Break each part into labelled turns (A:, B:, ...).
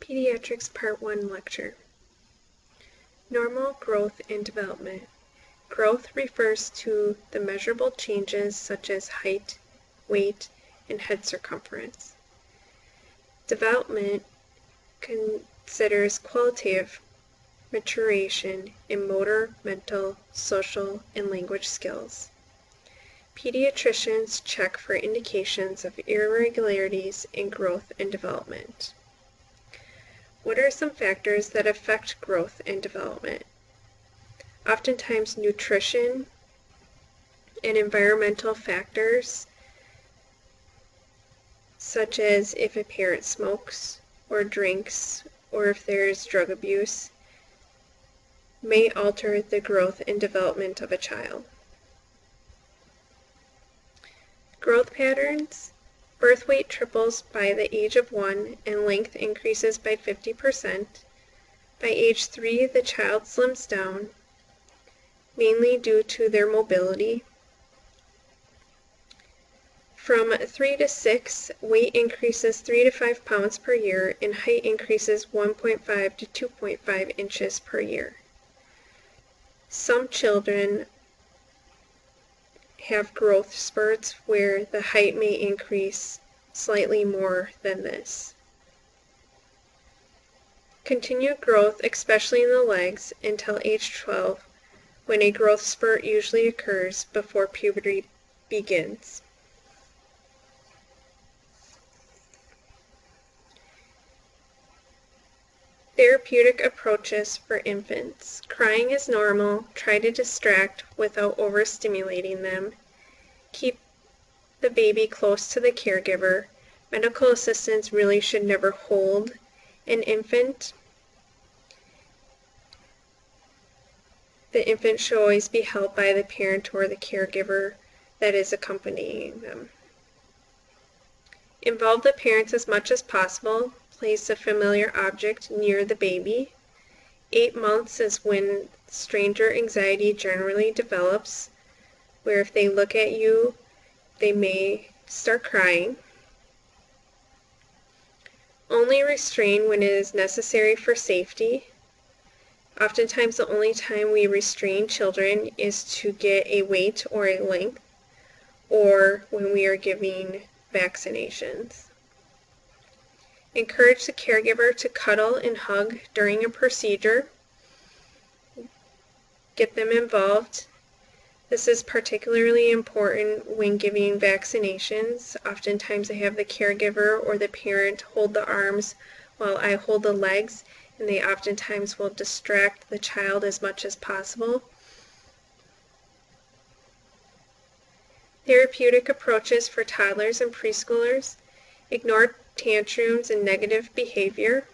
A: Pediatrics Part 1 Lecture. Normal growth and development. Growth refers to the measurable changes such as height, weight, and head circumference. Development considers qualitative maturation in motor, mental, social, and language skills. Pediatricians check for indications of irregularities in growth and development. What are some factors that affect growth and development? Oftentimes nutrition and environmental factors, such as if a parent smokes or drinks or if there is drug abuse, may alter the growth and development of a child. Growth patterns. Birth weight triples by the age of 1 and length increases by 50%. By age 3, the child slims down, mainly due to their mobility. From 3 to 6, weight increases 3 to 5 pounds per year and height increases 1.5 to 2.5 inches per year. Some children have growth spurts where the height may increase slightly more than this. Continued growth, especially in the legs, until age 12, when a growth spurt usually occurs before puberty begins. Therapeutic approaches for infants. Crying is normal. Try to distract without overstimulating them. Keep the baby close to the caregiver. Medical assistants really should never hold an infant. The infant should always be held by the parent or the caregiver that is accompanying them. Involve the parents as much as possible. Place a familiar object near the baby. 8 months is when stranger anxiety generally develops, where if they look at you, they may start crying. Only restrain when it is necessary for safety. Oftentimes the only time we restrain children is to get a weight or a length, or when we are giving vaccinations. Encourage the caregiver to cuddle and hug during a procedure. Get them involved. This is particularly important when giving vaccinations. Oftentimes I have the caregiver or the parent hold the arms while I hold the legs, and they oftentimes will distract the child as much as possible. Therapeutic approaches for toddlers and preschoolers. Ignore tantrums and negative behavior.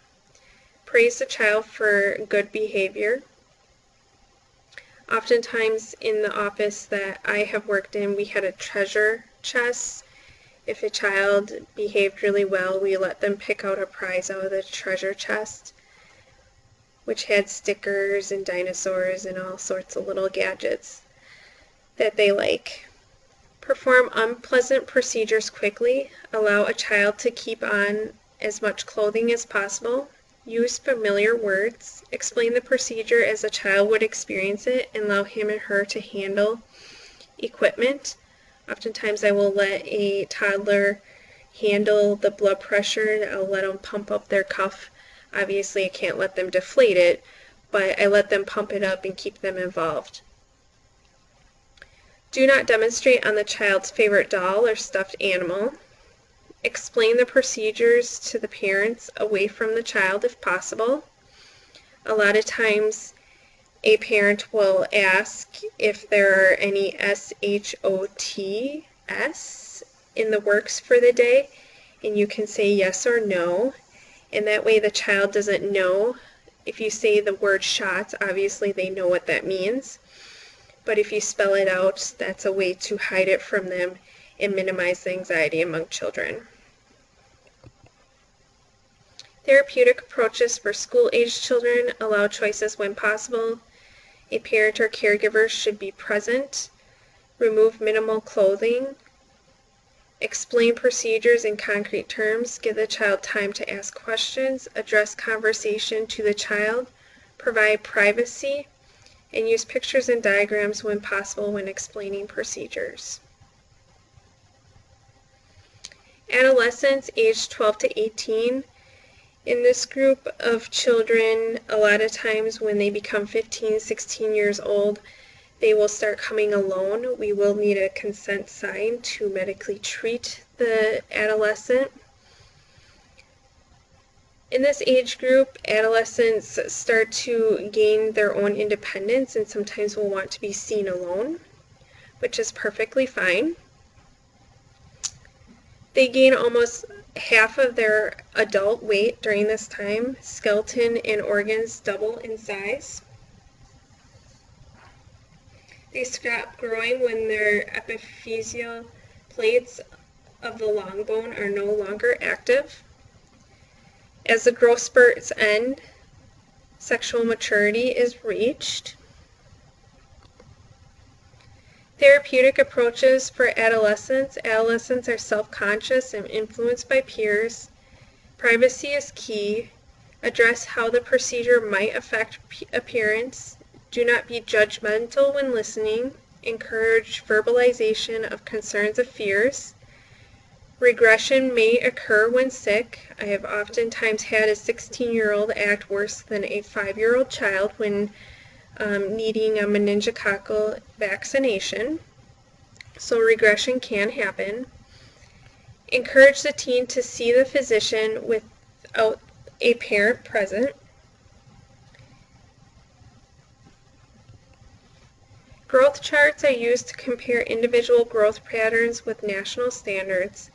A: Praise the child for good behavior. Oftentimes in the office that I have worked in, we had a treasure chest. If a child behaved really well, we let them pick out a prize out of the treasure chest, which had stickers and dinosaurs and all sorts of little gadgets that they like. Perform unpleasant procedures quickly. Allow a child to keep on as much clothing as possible. Use familiar words. Explain the procedure as a child would experience it and allow him or her to handle equipment. Oftentimes I will let a toddler handle the blood pressure. I'll let them pump up their cuff. Obviously I can't let them deflate it, but I let them pump it up and keep them involved. Do not demonstrate on the child's favorite doll or stuffed animal. Explain the procedures to the parents away from the child if possible. A lot of times a parent will ask if there are any SHOTs in the works for the day, and you can say yes or no, and that way the child doesn't know. If you say the word shots, obviously they know what that means. But if you spell it out, that's a way to hide it from them and minimize the anxiety among children. Therapeutic approaches for school-aged children. Allow choices when possible. A parent or caregiver should be present. Remove minimal clothing. Explain procedures in concrete terms, give the child time to ask questions, address conversation to the child, provide privacy, and use pictures and diagrams when possible when explaining procedures. Adolescents aged 12 to 18. In this group of children, a lot of times when they become 15, 16 years old, they will start coming alone. We will need a consent sign to medically treat the adolescent. In this age group, adolescents start to gain their own independence and sometimes will want to be seen alone, which is perfectly fine. They gain almost half of their adult weight during this time. Skeleton and organs double in size. They stop growing when their epiphyseal plates of the long bone are no longer active. As the growth spurts end, sexual maturity is reached. Therapeutic approaches for adolescents. Adolescents are self-conscious and influenced by peers. Privacy is key. Address how the procedure might affect appearance. Do not be judgmental when listening. Encourage verbalization of concerns and fears. Regression may occur when sick. I have oftentimes had a 16-year-old act worse than a 5-year-old child when needing a meningococcal vaccination. So regression can happen. Encourage the teen to see the physician without a parent present. Growth charts are used to compare individual growth patterns with national standards.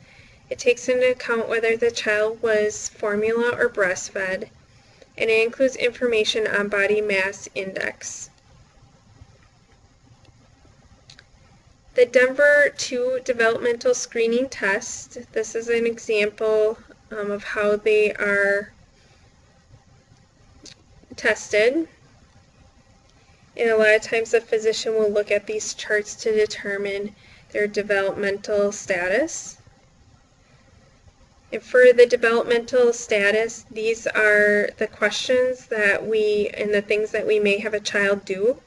A: It takes into account whether the child was formula or breastfed, and it includes information on body mass index. The Denver 2 developmental screening test. This is an example of how they are tested. And a lot of times the physician will look at these charts to determine their developmental status. And for the developmental status, these are the questions that and the things that we may have a child do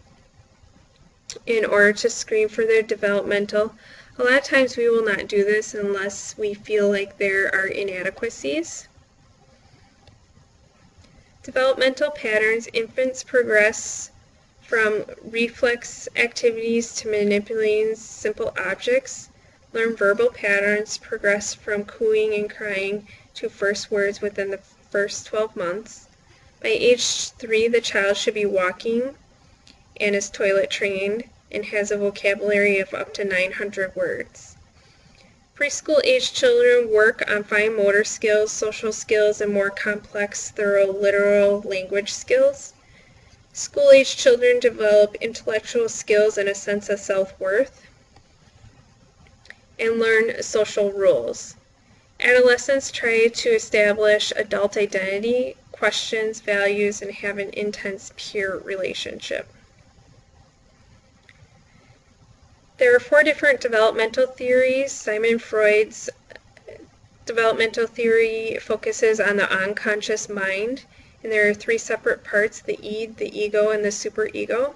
A: in order to screen for their developmental. A lot of times we will not do this unless we feel like there are inadequacies. Developmental patterns. Infants progress from reflex activities to manipulating simple objects. Learn verbal patterns. Progress from cooing and crying to first words within the first 12 months. By age 3, the child should be walking and is toilet trained and has a vocabulary of up to 900 words. Preschool-age children work on fine motor skills, social skills, and more complex, thorough literal language skills. School-age children develop intellectual skills and a sense of self-worth and learn social rules. Adolescents try to establish adult identity, questions, values, and have an intense peer relationship. There are 4 different developmental theories. Sigmund Freud's developmental theory focuses on the unconscious mind, and there are 3 separate parts: the id, the ego, and the superego.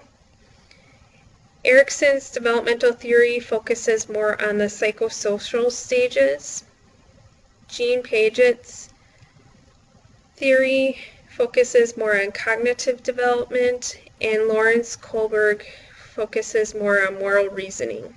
A: Erikson's developmental theory focuses more on the psychosocial stages. Jean Piaget's theory focuses more on cognitive development, and Lawrence Kohlberg focuses more on moral reasoning.